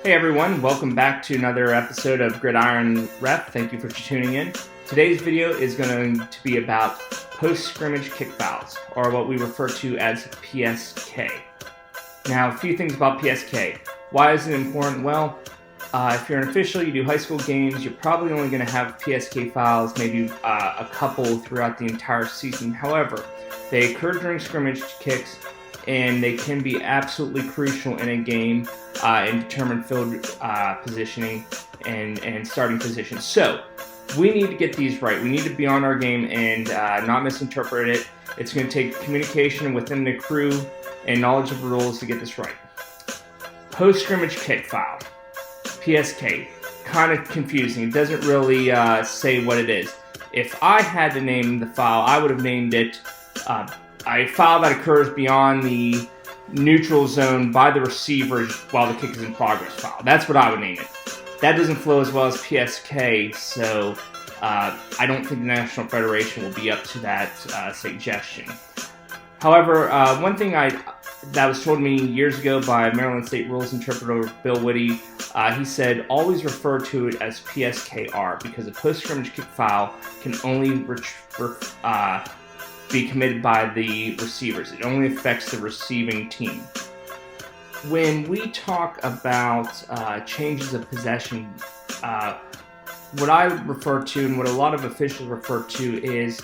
Hey everyone, welcome back to another episode of Gridiron Ref. Thank you for tuning in. Today's video is going to be about Post Scrimmage Kick Fouls, or what we refer to as PSK. Now, a few things about PSK. Why is it important? Well, if you're an official, you do high school games, you're probably only going to have PSK fouls, maybe a couple throughout the entire season. However, they occur during scrimmage kicks, and they can be absolutely crucial in a game and determine field positioning and starting position. So we need to get these right. We need to be on our game and not misinterpret it. It's going to take communication within the crew and knowledge of the rules to get this right. Post-scrimmage kick foul, PSK, kind of confusing. It doesn't really say what it is. If I had to name the foul, I would have named it a foul that occurs beyond the neutral zone by the receiver while the kick is in progress foul. That's what I would name it. That doesn't flow as well as PSK, so I don't think the National Federation will be up to that suggestion. However, one thing that was told me years ago by Maryland State Rules interpreter Bill Whitty, he said always refer to it as PSKR because a post-scrimmage kick foul can only be committed by the receivers. It only affects the receiving team. When we talk about changes of possession, what I refer to and what a lot of officials refer to is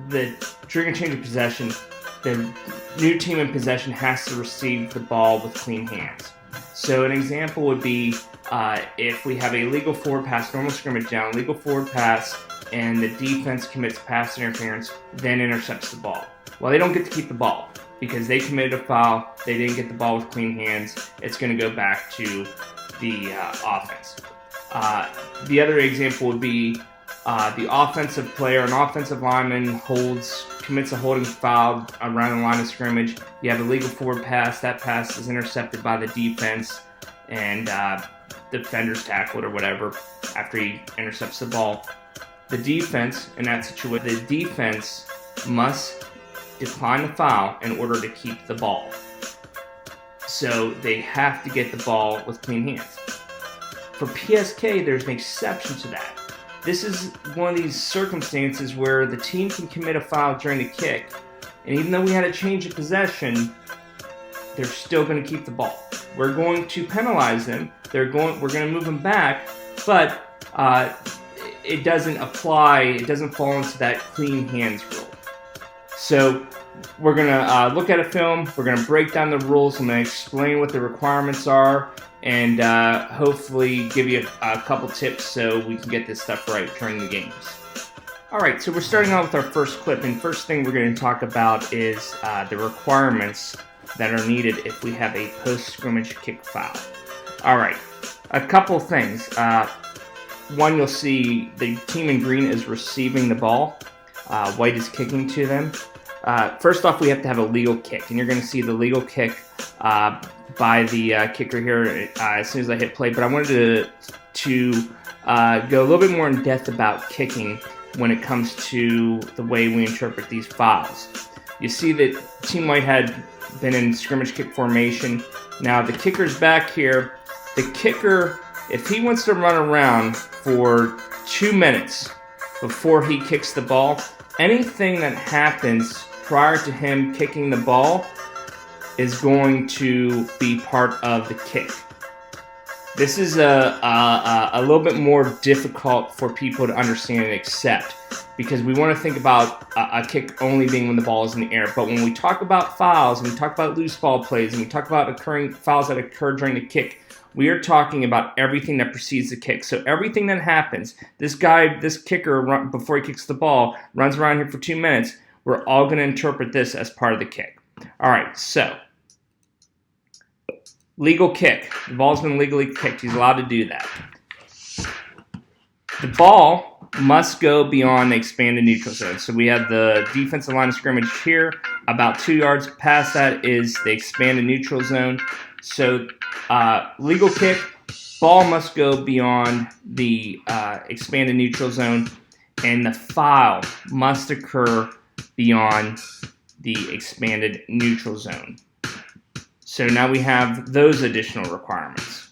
during a change of possession, the new team in possession has to receive the ball with clean hands. So an example would be if we have a legal forward pass, normal scrimmage down, legal forward pass, and the defense commits pass interference, then intercepts the ball. Well, they don't get to keep the ball because they committed a foul, they didn't get the ball with clean hands. It's going to go back to the offense. The other example would be the offensive player, an offensive lineman commits a holding foul around the line of scrimmage. You have a legal forward pass. That pass is intercepted by the defense, and defenders tackle it or whatever after he intercepts the ball. The defense, in that situation, the defense must decline the foul in order to keep the ball. So they have to get the ball with clean hands. For PSK, there's an exception to that. This is one of these circumstances where the team can commit a foul during the kick, and even though we had a change of possession, they're still going to keep the ball. We're going to penalize them. We're going to move them back, but it doesn't apply. It doesn't fall into that clean hands rule. So we're going to look at a film. We're going to break down the rules. I'm going to explain what the requirements are, and hopefully give you a couple tips so we can get this stuff right during the games. Alright, so we're starting out with our first clip, and first thing we're going to talk about is the requirements that are needed if we have a post-scrimmage kick foul. Alright, a couple things. One, you'll see the team in green is receiving the ball. White is kicking to them. First off, we have to have a legal kick, and you're going to see the legal kick by the kicker here as soon as I hit play. But I wanted to go a little bit more in depth about kicking when it comes to the way we interpret these fouls. You see that Team White had been in scrimmage kick formation. Now the kicker's back here. The kicker, if he wants to run around for 2 minutes before he kicks the ball, anything that happens prior to him kicking the ball is going to be part of the kick. This is a little bit more difficult for people to understand and accept because we want to think about a kick only being when the ball is in the air. But when we talk about fouls, and we talk about loose ball plays, and we talk about occurring fouls that occur during the kick, we are talking about everything that precedes the kick. So everything that happens, this kicker, before he kicks the ball, runs around here for 2 minutes, we're all going to interpret this as part of the kick. All right, so legal kick. The ball's been legally kicked. He's allowed to do that. The ball must go beyond the expanded neutral zone. So we have the defensive line of scrimmage here. About 2 yards past that is the expanded neutral zone. So legal kick, ball must go beyond the expanded neutral zone, and the foul must occur beyond the expanded neutral zone. So now we have those additional requirements.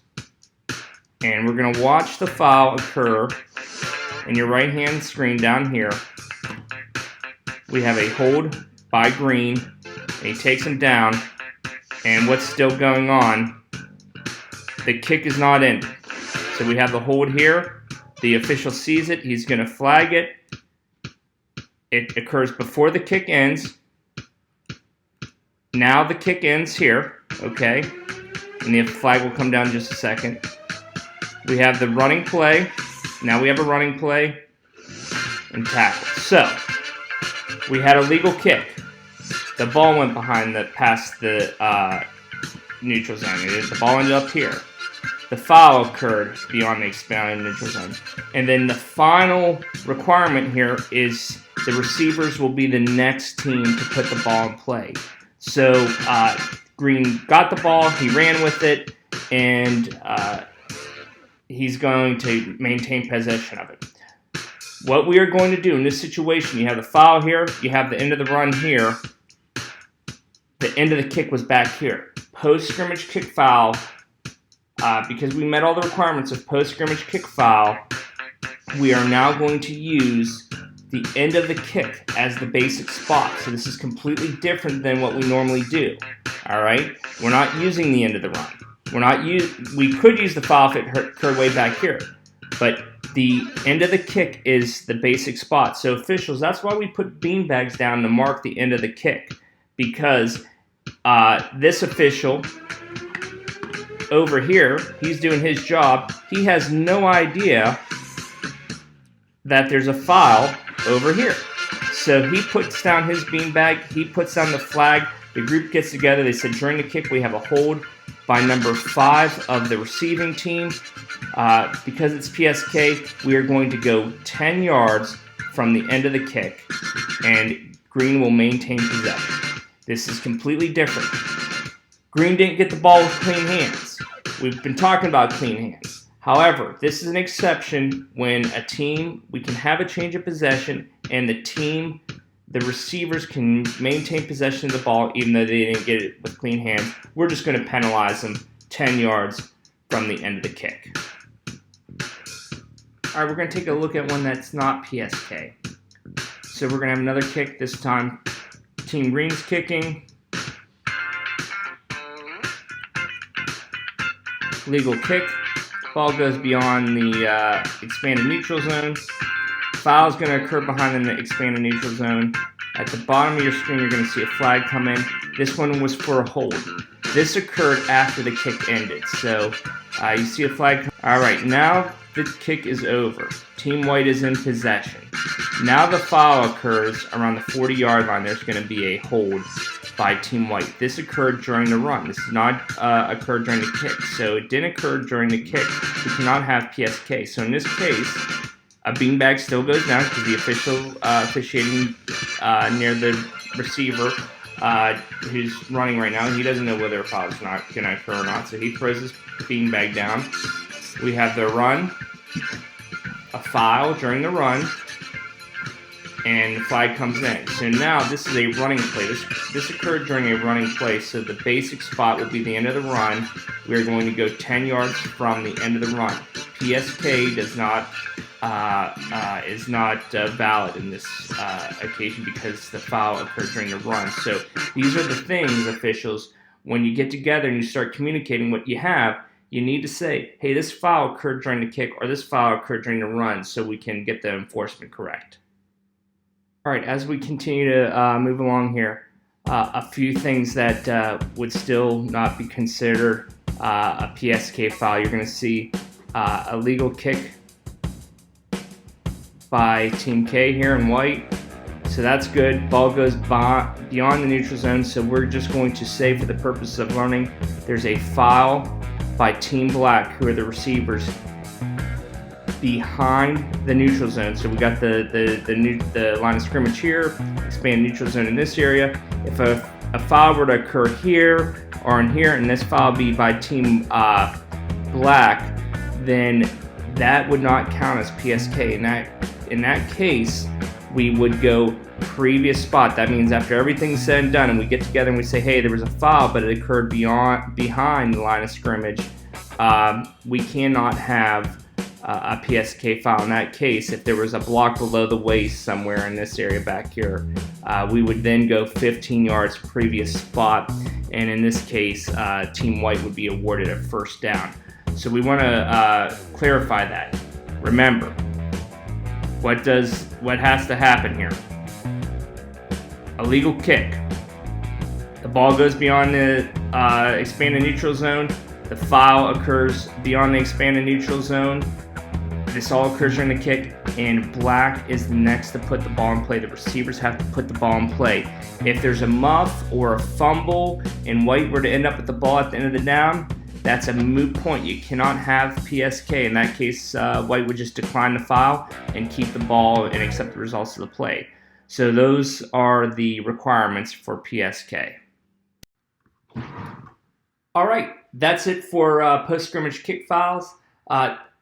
And we're going to watch the foul occur in your right-hand screen down here. We have a hold by Green. And he takes him down. And what's still going on, the kick is not ended. So we have the hold here. The official sees it. He's going to flag it. It occurs before the kick ends. Now the kick ends here, okay? And the flag will come down in just a second. We have the running play. Now we have a running play and tackle. So, we had a legal kick. The ball went past the neutral zone. The ball ended up here. The foul occurred beyond the expanded neutral zone. And then the final requirement here is the receivers will be the next team to put the ball in play. So Green got the ball, he ran with it, and he's going to maintain possession of it. What we are going to do in this situation, you have the foul here, you have the end of the run here, the end of the kick was back here. Post scrimmage kick foul, because we met all the requirements of post scrimmage kick foul, we are now going to use the end of the kick as the basic spot. So this is completely different than what we normally do. All right, we're not using the end of the run. We could use the foul if it occurred way back here, but the end of the kick is the basic spot. So officials, that's why we put beanbags down to mark the end of the kick, because this official over here, he's doing his job. He has no idea that there's a foul over here. So he puts down his beanbag, he puts down the flag, the group gets together, they said during the kick we have a hold by number 5 of the receiving team. Because it's PSK, we are going to go 10 yards from the end of the kick, and Green will maintain possession. This is completely different. Green didn't get the ball with clean hands. We've been talking about clean hands. However, this is an exception when we can have a change of possession and the receivers can maintain possession of the ball even though they didn't get it with clean hands. We're just going to penalize them 10 yards from the end of the kick. All right, we're going to take a look at one that's not PSK. So we're going to have another kick, this time Team Green's kicking. Legal kick. Ball goes beyond the expanded neutral zone. Foul is going to occur behind the expanded neutral zone. At the bottom of your screen, you're going to see a flag come in. This one was for a hold. This occurred after the kick ended. So you see a flag. All right, now the kick is over. Team White is in possession. Now the foul occurs around the 40-yard line. There's going to be a hold by Team White. This occurred during the run. This did not occur during the kick. So it didn't occur during the kick. We cannot have PSK. So in this case, a beanbag still goes down because the official officiating near the receiver who's running right now, he doesn't know whether a foul is not going to occur or not. So he throws his beanbag down. We have the run, a foul during the run, and the flag comes in. So now this is a running play. This occurred during a running play, so the basic spot will be the end of the run. We are going to go 10 yards from the end of the run. PSK is not valid in this occasion because the foul occurred during the run. So these are the things, officials, when you get together and you start communicating what you have, you need to say, hey, this foul occurred during the kick or this foul occurred during the run so we can get the enforcement correct. All right, as we continue to move along here, a few things that would still not be considered a PSK foul. You're going to see a legal kick by Team K here in white. So that's good. Ball goes beyond the neutral zone, so we're just going to say for the purpose of learning, there's a foul by Team Black, who are the receivers, behind the neutral zone. So we got the line of scrimmage here, expand neutral zone in this area. If a foul were to occur here or in here, and this foul be by Team Black, then that would not count as PSK. In that case, we would go previous spot. That means after everything's said and done and we get together and we say, hey, there was a foul, but it occurred behind the line of scrimmage, we cannot have a PSK foul. In that case, if there was a block below the waist somewhere in this area back here, we would then go 15 yards previous spot, and in this case, Team White would be awarded a first down. So we want to clarify that. Remember, what has to happen here? A legal kick. The ball goes beyond the expanded neutral zone. The foul occurs beyond the expanded neutral zone. This all occurs during the kick, and black is the next to put the ball in play. The receivers have to put the ball in play. If there's a muff or a fumble and white were to end up with the ball at the end of the down, that's a moot point. You cannot have PSK. In that case, white would just decline the foul and keep the ball and accept the results of the play. So those are the requirements for PSK. All right, that's it for post-scrimmage kick fouls.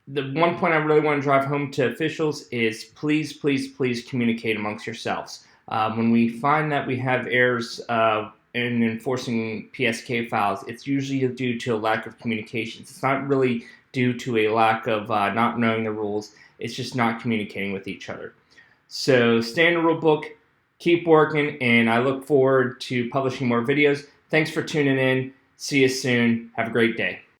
The one point I really want to drive home to officials is please, please, please communicate amongst yourselves. When we find that we have errors in enforcing PSK fouls, it's usually due to a lack of communications. It's not really due to a lack of not knowing the rules. It's just not communicating with each other. So stay in the rule book, keep working, and I look forward to publishing more videos. Thanks for tuning in. See you soon. Have a great day.